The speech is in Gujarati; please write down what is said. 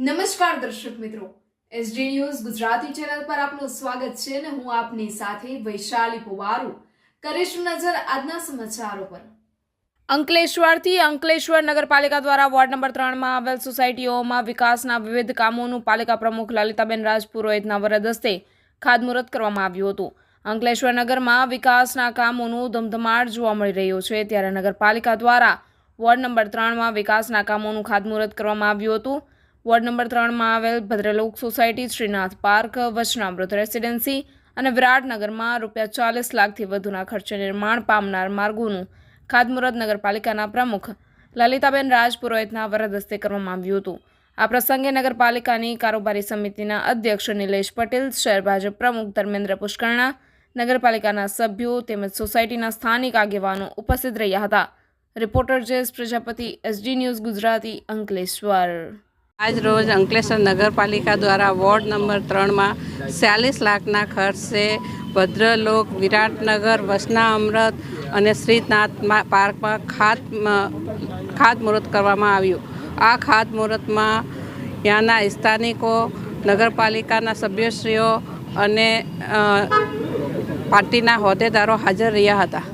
નમસ્કાર દર્શક મિત્રો, એસડી ન્યૂઝ ગુજરાતી ચેનલ પર આપનું સ્વાગત છે અને હું આપની સાથે વૈશાલી પોવારુ કરીશું નજર આજના સમાચારો પર। અંકલેશ્વરથી અંકલેશ્વર નગરપાલિકા દ્વારા વોર્ડ નંબર 3 માં આવેલ સોસાયટીઓમાં વિકાસના વિવિધ કામોનું પાલિકા પ્રમુખ લલિતાબેન રાજપુરોહિતના વરદ હસ્તે ખાતમુહૂર્ત કરવામાં આવ્યું હતું। અંકલેશ્વર નગરમાં વિકાસના કામોનું ધમધમાટ જોવા મળી રહ્યો છે, ત્યારે નગરપાલિકા દ્વારા વોર્ડ નંબર 3 માં વિકાસના કામોનું ખાતમુહૂર્ત કરવામાં આવ્યું હતું। વોર્ડ નંબર 3 માં આવેલ ભદ્રલોક સોસાયટી, શ્રીનાથ પાર્ક, વચનામૃત રેસિડેન્સી અને વિરાટનગરમાં ₹40 લાખથી વધુના ખર્ચે નિર્માણ પામનાર માર્ગોનું ખાતમુહૂર્ત નગરપાલિકાના પ્રમુખ લલિતાબેન રાજપુરોહિતના વરદ હસ્તે કરવામાં આવ્યું હતું। આ પ્રસંગે નગરપાલિકાની કારોબારી સમિતિના અધ્યક્ષ નિલેશ પટેલ, શહેર ભાજપ પ્રમુખ ધર્મેન્દ્ર પુષ્કરણા, નગરપાલિકાના સભ્યો તેમજ સોસાયટીના સ્થાનિક આગેવાનો ઉપસ્થિત રહ્યા હતા। Reporter Jayesh Prajapati, SD news Gujarati, Ankleshwar. આજ રોજ અંકલેશ્વર નગરપાલિકા દ્વારા વોર્ડ નંબર 3 માં 40 લાખના ખર્ચે ભદ્રલોક, વિરાટનગર, વચનામૃત અને શ્રીનાથ પાર્કમાં ખાતમુહૂર્ત કરવામાં આવ્યું। આ ખાતમુહૂર્તમાં ત્યાંના સ્થાનિકો, નગરપાલિકાના સભ્યશ્રીઓ અને પાર્ટીના હોદ્દેદારો હાજર રહ્યા હતા।